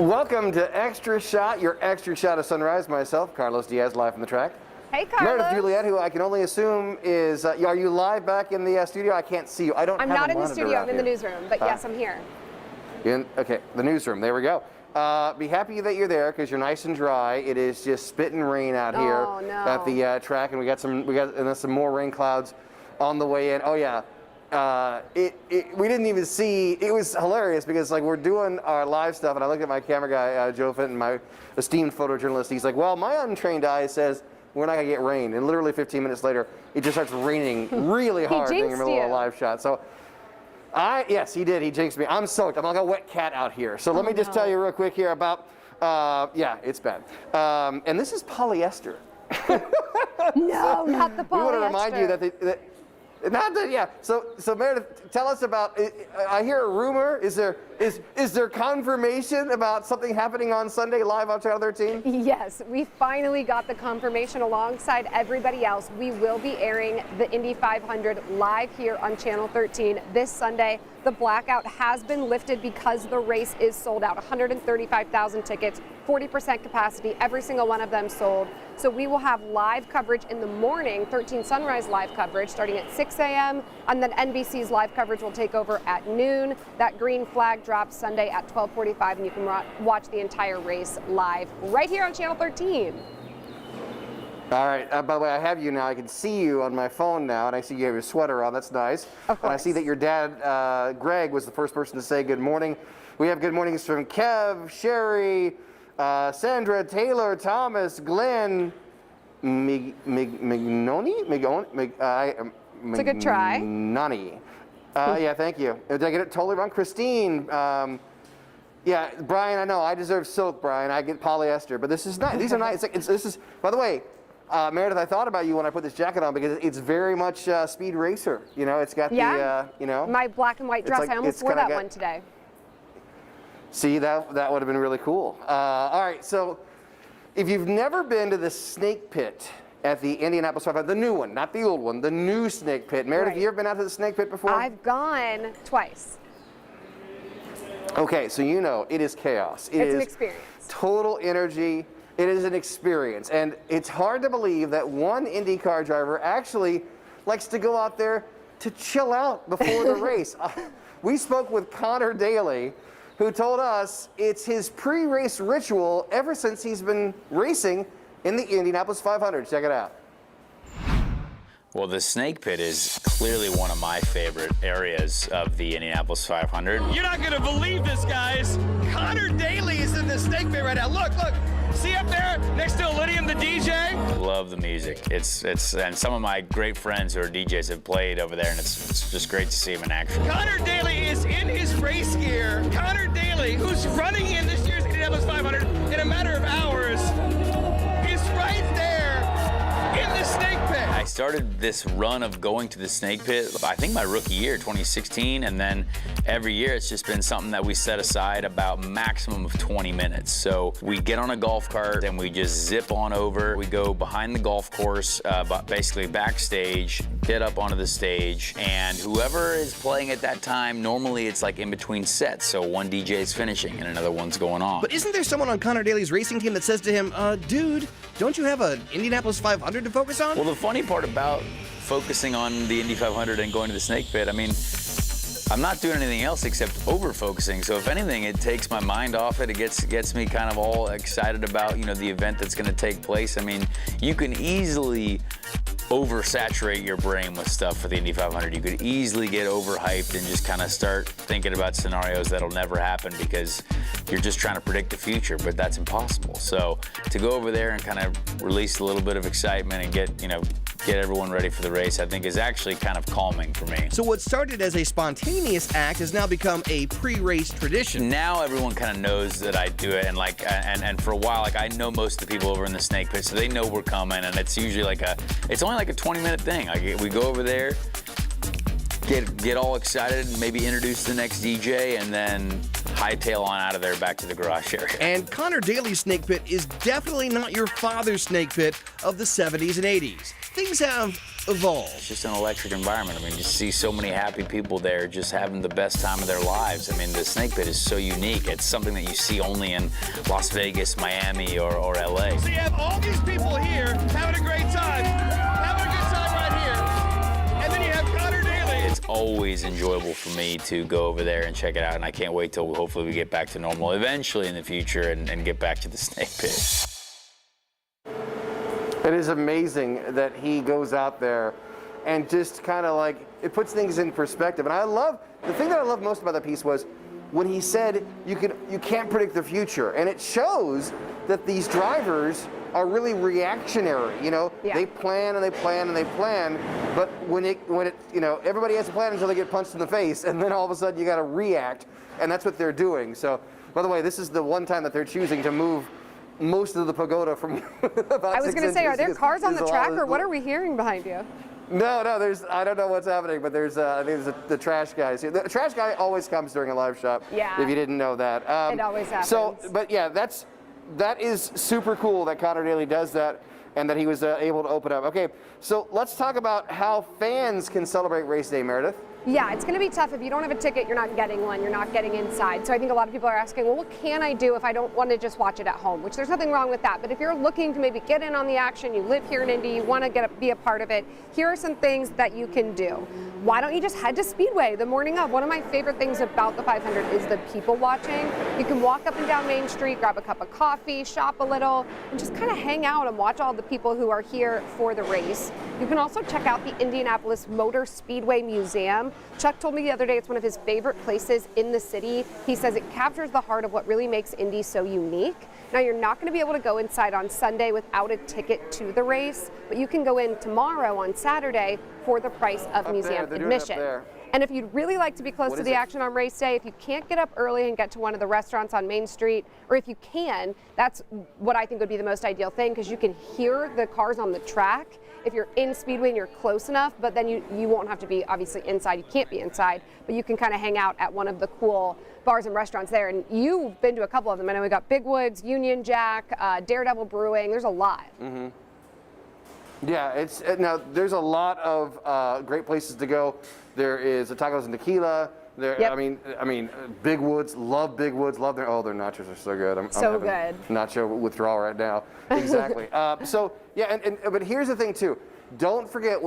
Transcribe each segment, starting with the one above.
Welcome to Extra Shot, your extra shot of sunrise. Myself, Carlos Diaz, live from the track. Hey, Carlos. Meredith Juliet, who I can only assume is, are you live back in the studio? I can't see you. I'm not in the studio, I'm in the newsroom, but yes, I'm here. Okay, the newsroom, there we go. Be happy that you're there because you're nice and dry. It is just spitting rain out here at the track, and we got some more rain clouds on the way in. Oh yeah. We didn't even see, it was hilarious because like we're doing our live stuff and I looked at my camera guy, Joe Fenton, my esteemed photojournalist. He's like, well, my untrained eye says we're not gonna get rain. And literally 15 minutes later, it just starts raining really hard in the middle of a live shot. So yes, he did, he jinxed me. I'm soaked, I'm like a wet cat out here. So let me just tell you real quick here about, yeah, it's bad. And this is polyester. No, not the polyester. We want to remind you that yeah. So Meredith, tell us about. I hear a rumor. Is there confirmation about something happening on Sunday live on Channel 13? Yes, we finally got the confirmation alongside everybody else. We will be airing the Indy 500 live here on Channel 13 this Sunday. The blackout has been lifted because the race is sold out. 135,000 tickets, 40% capacity, every single one of them sold. So we will have live coverage in the morning, 13 Sunrise live coverage starting at 6 a.m. and then NBC's live coverage will take over at noon. That green flag drops Sunday at 12:45 and you can watch the entire race live right here on Channel 13. All right, by the way, I have you now. I can see you on my phone now, and I see you have your sweater on. That's nice. Of course. And I see that your dad, Greg, was the first person to say good morning. We have good mornings from Kev, Sherry, Sandra, Taylor, Thomas, Glenn, Mignoni? It's a good try. Nani. Yeah, thank you. Did I get it totally wrong? Christine. Yeah, Brian, I know. I deserve silk, Brian. I get polyester. But this is nice. These are nice. This is, by the way, Meredith, I thought about you when I put this jacket on because it's very much Speed Racer. You know, it's got the, you know. My black and white dress. I almost wore that one today. See, that would have been really cool. All right, so if you've never been to the snake pit at the Indianapolis 500, the new one, not the old one, the new snake pit. Meredith, have you ever been out to the snake pit before? I've gone twice. Okay, so you know, it is chaos. It's an experience. Total energy. It is an experience. And it's hard to believe that one IndyCar driver actually likes to go out there to chill out before the race. We spoke with Conor Daly, who told us it's his pre-race ritual ever since he's been racing in the Indianapolis 500. Check it out. Well, the snake pit is clearly one of my favorite areas of the Indianapolis 500. You're not going to believe this, guys. Conor Daly is in the snake pit right now. Look, look. See up there next to Elydium, the DJ? Love the music. And some of my great friends who are DJs have played over there, and it's just great to see him in action. Conor Daly is in his race gear. Conor Daly, who's running in this year's Indianapolis 500 in a matter of hours, is right there in the snake pit. I started this run of going to the snake pit, I think my rookie year, 2016, and then every year it's just been something that we set aside about maximum of 20 minutes. So we get on a golf cart and we just zip on over. We go behind the golf course, basically backstage, get up onto the stage, and whoever is playing at that time, normally it's like in between sets. So one DJ is finishing and another one's going on. But isn't there someone on Conor Daly's racing team that says to him, dude, don't you have an Indianapolis 500 to focus on? Well, the funny part about focusing on the Indy 500 and going to the snake pit, I mean, I'm not doing anything else except over-focusing. So if anything, it takes my mind off it. It gets me kind of all excited about, you know, the event that's going to take place. I mean, you can easily oversaturate your brain with stuff for the Indy 500. You could easily get overhyped and just kind of start thinking about scenarios that'll never happen because you're just trying to predict the future, but that's impossible. So to go over there and kind of release a little bit of excitement and get everyone ready for the race, I think is actually kind of calming for me. So what started as a spontaneous act has now become a pre-race tradition. Now everyone kind of knows that I do it, and and for a while, like I know most of the people over in the snake pit, so they know we're coming, and it's usually it's only like a 20-minute thing. We go over there, get all excited, and maybe introduce the next DJ, and then hightail on out of there back to the garage area. And Conor Daly's snake pit is definitely not your father's snake pit of the 70s and 80s. Things have of all. It's just an electric environment. I mean, you see so many happy people there just having the best time of their lives. I mean, the snake pit is so unique. It's something that you see only in Las Vegas, Miami, or LA. So you have all these people here having a great time, having a good time right here. And then you have Conor Daly. It's always enjoyable for me to go over there and check it out, and I can't wait till hopefully we get back to normal eventually in the future and get back to the snake pit. It is amazing that he goes out there and just kind of like, it puts things in perspective. And I love, the thing that I love most about that piece was when he said you can't predict the future. And it shows that these drivers are really reactionary, you know? Yeah. They plan and they plan and they plan, but when it, you know, everybody has a plan until they get punched in the face, and then all of a sudden you got to react, and that's what they're doing. So, by the way, this is the one time that they're choosing to move most of the pagoda from about I was going to say, are there cars on the track, or what are we hearing behind you? No, I don't know what's happening, but there's, I think there's the trash guys here. The trash guy always comes during a live shot. Yeah. If you didn't know that. It always happens. So, but yeah, that is super cool that Conor Daly does that and that he was able to open up. Okay, so let's talk about how fans can celebrate race day, Meredith. Yeah, it's going to be tough. If you don't have a ticket, you're not getting one. You're not getting inside. So I think a lot of people are asking, well, what can I do if I don't want to just watch it at home? Which there's nothing wrong with that. But if you're looking to maybe get in on the action, you live here in Indy, you want to be a part of it, here are some things that you can do. Why don't you just head to Speedway the morning of? One of my favorite things about the 500 is the people watching. You can walk up and down Main Street, grab a cup of coffee, shop a little, and just kind of hang out and watch all the people who are here for the race. You can also check out the Indianapolis Motor Speedway Museum. Chuck told me the other day it's one of his favorite places in the city. He says it captures the heart of what really makes Indy so unique. Now, you're not going to be able to go inside on Sunday without a ticket to the race, but you can go in tomorrow on Saturday for the price of museum admission. And if you'd really like to be close to the action on race day, if you can't get up early and get to one of the restaurants on Main Street, or if you can, that's what I think would be the most ideal thing, because you can hear the cars on the track if you're in Speedway and you're close enough, but then you won't have to be obviously inside. You can't be inside, but you can kind of hang out at one of the cool bars and restaurants there. And you've been to a couple of them. I know we got Big Woods, Union Jack, Daredevil Brewing. There's a lot. Mm-hmm. Yeah, now there's a lot of great places to go. There is a Tacos and Tequila. There, yep. I mean, Big Woods, love Big Woods, love their nachos are so good. I'm having nacho withdrawal right now. Exactly. So yeah, but here's the thing too. Don't forget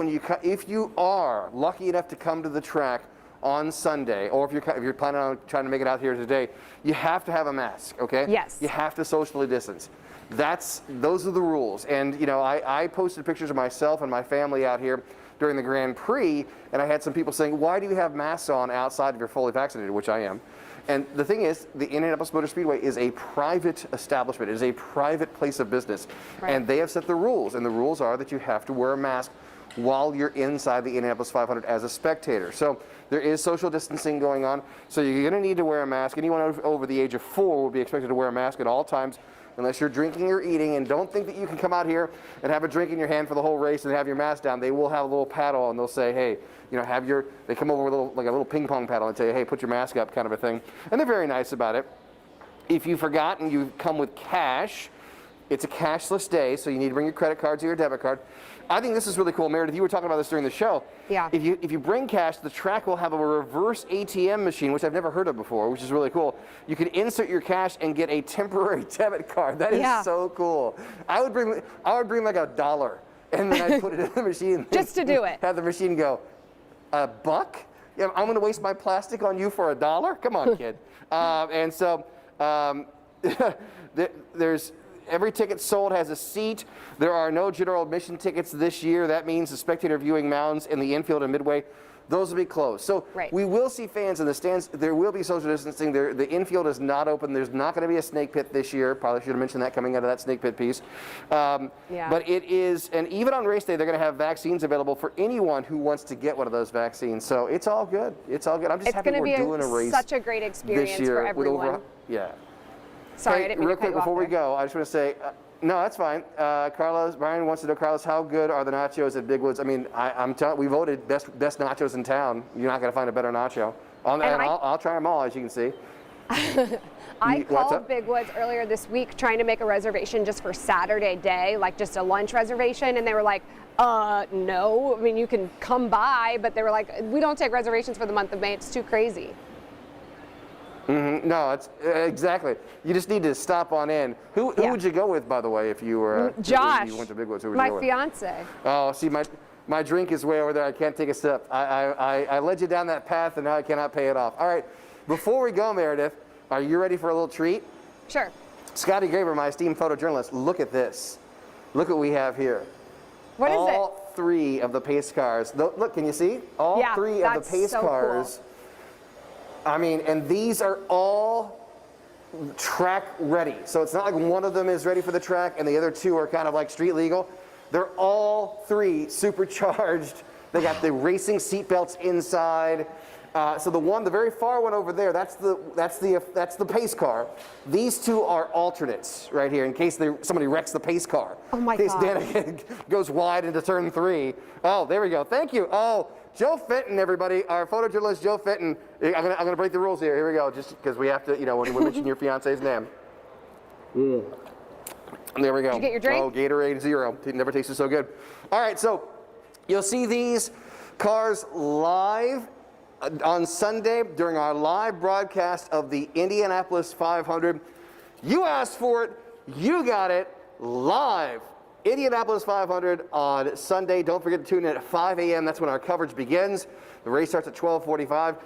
if you are lucky enough to come to the track on Sunday, or if you're planning on trying to make it out here today, you have to have a mask. Okay. Yes. You have to socially distance. Those are the rules. And you know, I posted pictures of myself and my family out here during the Grand Prix, and I had some people saying, why do you have masks on outside if you're fully vaccinated, which I am. And the thing is, the Indianapolis Motor Speedway is a private establishment. It is a private place of business. Right. And they have set the rules, and the rules are that you have to wear a mask while you're inside the Indianapolis 500 as a spectator. So there is social distancing going on, so you're going to need to wear a mask. Anyone over the age of 4 will be expected to wear a mask at all times, unless you're drinking or eating. And don't think that you can come out here and have a drink in your hand for the whole race and have your mask down. They will have a little paddle, and they'll say, hey, you know, they come over with a little ping pong paddle and tell you, hey, put your mask up, kind of a thing. And they're very nice about it. If you forgot and you come with cash, it's a cashless day, so you need to bring your credit cards or your debit card. I think this is really cool. Meredith, you were talking about this during the show. Yeah. If you bring cash, the track will have a reverse ATM machine, which I've never heard of before, which is really cool. You can insert your cash and get a temporary debit card. That is so cool. I would bring like $1, and then I'd put it in the machine. Just to do it. Have the machine go, $1? Yeah, I'm going to waste my plastic on you for $1? Come on, kid. And so there's... Every ticket sold has a seat. There are no general admission tickets this year. That means the spectator viewing mounds in the infield and midway, those will be closed. So we will see fans in the stands. There will be social distancing. The infield is not open. There's not going to be a snake pit this year. Probably should have mentioned that coming out of that snake pit piece. But it is, and even on race day, they're going to have vaccines available for anyone who wants to get one of those vaccines. So it's all good. It's all good. I'm just happy we're doing a race. It's going to be such a great experience this year for everyone. Sorry, I didn't mean real to cut quick you off before we there. go, I just want to say, no, that's fine. Brian wants to know, Carlos, how good are the nachos at Big Woods? I mean, I'm telling, we voted best nachos in town. You're not going to find a better nacho. I'll try them all, as you can see. I called Big Woods earlier this week trying to make a reservation just for Saturday day, like just a lunch reservation, and they were like, no. I mean, you can come by, but they were like, we don't take reservations for the month of May. It's too crazy. No, it's exactly. You just need to stop on in. Who would you go with, by the way, if you were Josh, you went to Big Woods? Who would my you go with? fiance. Oh, see, my drink is way over there. I can't take a sip. I led you down that path, and now I cannot pay it off. All right, before we go, Meredith, are you ready for a little treat? Sure. Scotty Graber, my esteemed photojournalist, look at this. Look what we have here. What is it? All 3 of the pace cars. Look, can you see? All 3 of the pace cars. Cool. I mean, and these are all track ready. So it's not like one of them is ready for the track and the other 2 are kind of like street legal. They're all 3 supercharged. They got the racing seat belts inside. So the very far one over there, that's the pace car. These 2 are alternates right here in case somebody wrecks the pace car. Oh my God. God. In case Danica goes wide into turn 3. Oh, there we go. Thank you. Oh, Joe Fenton, everybody, our photojournalist Joe Fenton. I'm gonna break the rules here. Here we go, just because we have to, when we mention your fiance's name. There we go. Did you get your drink? Oh, Gatorade Zero. It never tasted so good. All right, so you'll see these cars live on Sunday during our live broadcast of the Indianapolis 500. You asked for it, you got it, live. Indianapolis 500 on Sunday. Don't forget to tune in at 5 a.m. That's when our coverage begins. The race starts at 12:45.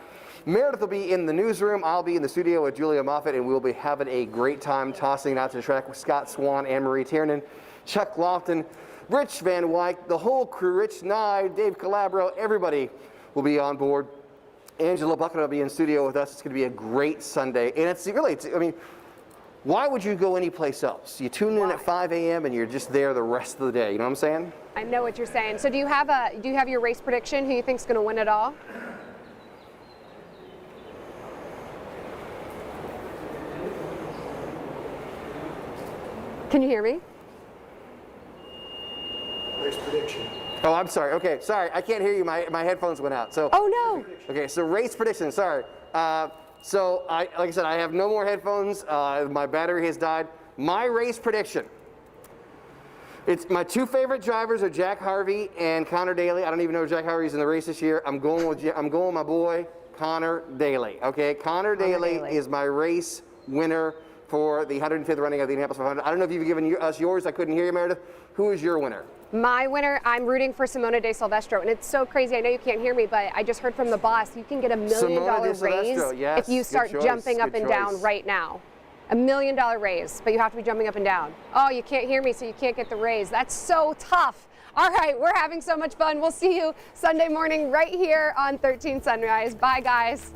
Meredith will be in the newsroom. I'll be in the studio with Julia Moffett, and we'll be having a great time tossing it out to the track with Scott Swan, Anne-Marie Tiernan, Chuck Lofton, Rich Van Wyk, the whole crew, Rich Nye, Dave Calabro, everybody will be on board. Angela Bucket will be in studio with us. It's going to be a great Sunday. And I mean, why would you go anyplace else? You tune in at 5 a.m. and you're just there the rest of the day. You know what I'm saying? I know what you're saying. So do you have your race prediction? Who you think's going to win it all? Can you hear me? Race prediction. Oh, I'm sorry. Okay, sorry. I can't hear you. My headphones went out. So. Oh no. Okay, so race prediction. Sorry. So like I said, I have no more headphones. My battery has died. My race prediction. It's my 2 favorite drivers are Jack Harvey and Conor Daly. I don't even know if Jack Harvey's in the race this year. I'm going with my boy Conor Daly. Okay, Conor Daly is my race winner for the 105th running of the Indianapolis 500. I don't know if you've given us yours. I couldn't hear you, Meredith. Who is your winner? My winner, I'm rooting for Simona De Silvestro, and it's so crazy. I know you can't hear me, but I just heard from the boss, you can get $1 million raise if you start jumping up and down right now. $1 million raise, but you have to be jumping up and down. Oh, you can't hear me, so you can't get the raise. That's so tough. All right, we're having so much fun. We'll see you Sunday morning right here on 13 Sunrise. Bye, guys.